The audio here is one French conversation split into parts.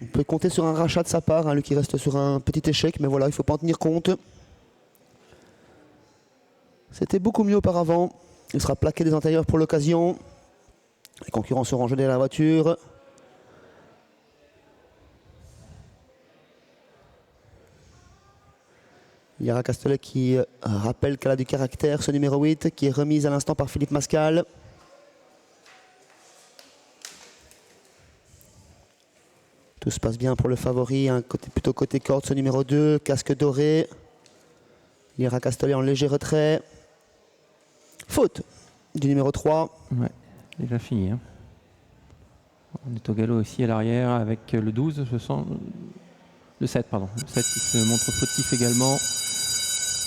On peut compter sur un rachat de sa part, hein, lui qui reste sur un petit échec, mais voilà, il ne faut pas en tenir compte. C'était beaucoup mieux auparavant. Il sera plaqué des antérieurs pour l'occasion. Les concurrents seront gelés à la voiture. Yara Castellet qui rappelle qu'elle a du caractère, ce numéro 8, qui est remise à l'instant par Philippe Mascal. Tout se passe bien pour le favori, hein, plutôt côté corde, ce numéro 2, casque doré. Yara Castellet en léger retrait. Faute du numéro 3. Ouais, déjà fini. Hein. On est au galop aussi à l'arrière avec le 12, je sens. Le 7, pardon. Le 7 qui se montre fautif également.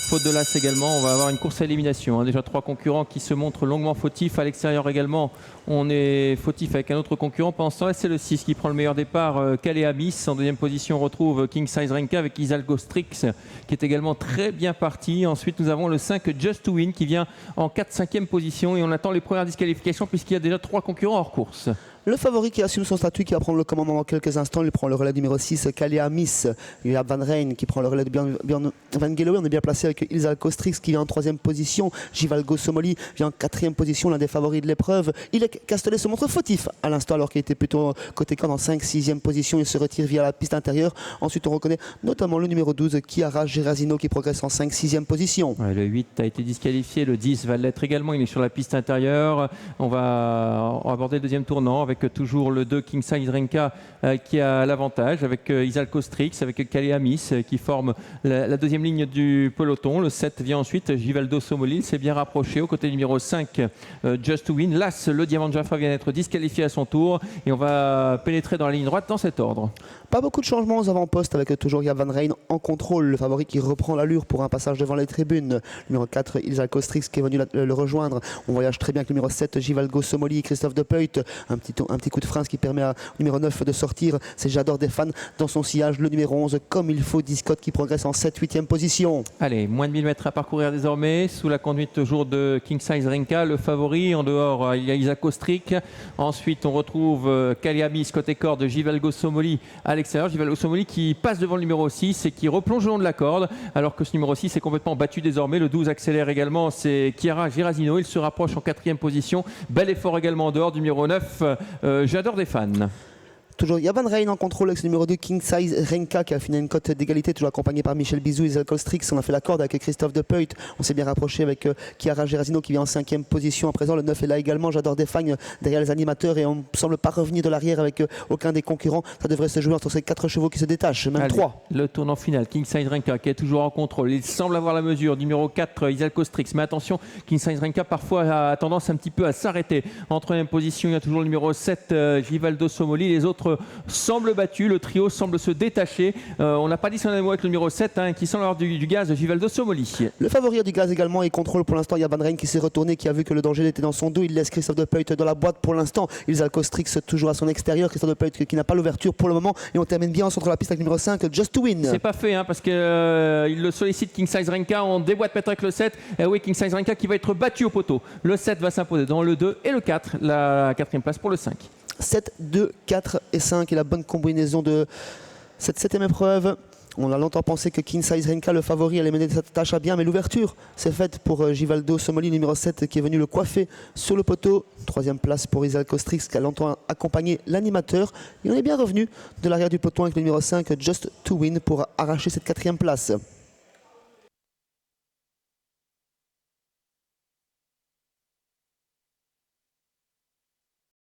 Faute de l'as également, on va avoir une course à élimination. Hein. Déjà 3 concurrents qui se montrent longuement fautifs. À l'extérieur également, on est fautif avec un autre concurrent. Pendant ce temps-là, c'est le 6 qui prend le meilleur départ. Kalea Miss. En deuxième position, on retrouve King Size Renka avec Isalgo Strix qui est également très bien parti. Ensuite, nous avons le 5 Just to Win qui vient en 4-5e position. Et on attend les premières disqualifications puisqu'il y a déjà 3 concurrents hors course. Le favori qui assume son statut, qui va prendre le commandement dans quelques instants, il prend le relais numéro 6, Kalea Miss. Il y a Van Rijn qui prend le relais de Björn Van Geloe. On est bien placé avec Ilza Kostrix qui vient en 3e position. Givalgo Somoli vient en 4e position, l'un des favoris de l'épreuve. Ilek Castellet se montre fautif à l'instant alors qu'il était plutôt côté corde en 5-6e position. Il se retire via la piste intérieure. Ensuite, on reconnaît notamment le numéro 12, Chiara Gerasino qui progresse en 5-6e position. Ouais, le 8 a été disqualifié, le 10 va l'être également. Il est sur la piste intérieure. On va aborder le deuxième tournant avec toujours le 2 King Size Renka qui a l'avantage avec Isalco Strix, avec Kalea Miss qui forme la deuxième ligne du peloton. Le 7 vient ensuite, Givaldo Somoli s'est bien rapproché au côté numéro 5 Just to Win. L'As, le Diamant de Jaffa, vient d'être disqualifié à son tour et on va pénétrer dans la ligne droite dans cet ordre. Pas beaucoup de changements aux avant-postes avec toujours Jaap Van Rijn en contrôle, le favori qui reprend l'allure pour un passage devant les tribunes. Numéro 4, Isalco Strix qui est venu le rejoindre. On voyage très bien avec le numéro 7, Givalgo Somoli et Christophe De Peut. Un petit coup de frein, ce qui permet au numéro 9 de sortir. C'est J'adore des fans dans son sillage. Le numéro 11, comme il faut, Discotte qui progresse en 7-8e position. Allez, moins de 1000 mètres à parcourir désormais, sous la conduite toujours de King Size Renka, le favori. En dehors, il y a Isalco Strix. Ensuite, on retrouve Kalea Miss côté corde, Givalgo Somoli à l'extérieur. Givalgo Somoli qui passe devant le numéro 6 et qui replonge le long de la corde, alors que ce numéro 6 est complètement battu désormais. Le 12 accélère également, c'est Chiara Gerasino. Il se rapproche en 4e position. Bel effort également en dehors du numéro 9. J'adore des fans. Toujours Jaap Van Rijn en contrôle avec ce numéro 2 King Size Renka qui a fini une cote d'égalité, toujours accompagné par Michel Bizou et Isalco Strix. On a fait la corde avec Christophe De Peut. On s'est bien rapproché avec Chiara Gerasino qui vient en 5e position à présent. Le 9 est là également, J'adore des fans derrière les animateurs et on ne semble pas revenir de l'arrière avec aucun des concurrents. Ça devrait se jouer entre ces 4 chevaux qui se détachent, même 3. Le tournant final, King Size Renka qui est toujours en contrôle. Il semble avoir la mesure. Numéro 4, Isalco Strix. Mais attention, King Size Renka parfois a tendance un petit peu à s'arrêter. En 3e position, il y a toujours le numéro 7, Givaldo Somoli. Les autres semblent battu, le trio semble se détacher. On n'a pas dit son mot avec le numéro 7 qui semble avoir du gaz, Givaldo Somoli. Le favori du gaz également et contrôle pour l'instant. Jaap Van Rijn qui s'est retourné, qui a vu que le danger était dans son dos. Il laisse Christophe De Peut dans la boîte pour l'instant. Isalco Strix toujours à son extérieur. Christophe De Peut qui n'a pas l'ouverture pour le moment. Et on termine bien en centre de la piste avec le numéro 5, Just to Win. C'est pas fait parce qu'il le sollicite King Size Renka. On déboîte peut-être avec le 7. Et oui, King Size Renka qui va être battu au poteau. Le 7 va s'imposer dans le 2 et le 4. La 4e place pour le 5. 7, 2, 4 et 5 et la bonne combinaison de cette 7e épreuve. On a longtemps pensé que King Size Renka, le favori, allait mener cette tâche à bien, mais l'ouverture s'est faite pour Givaldo Somoli, numéro 7, qui est venu le coiffer sur le poteau. 3e place pour Isalco Strix, qui a longtemps accompagné l'animateur. Et on est bien revenu de l'arrière du peloton avec le numéro 5, Just to Win, pour arracher cette 4e place.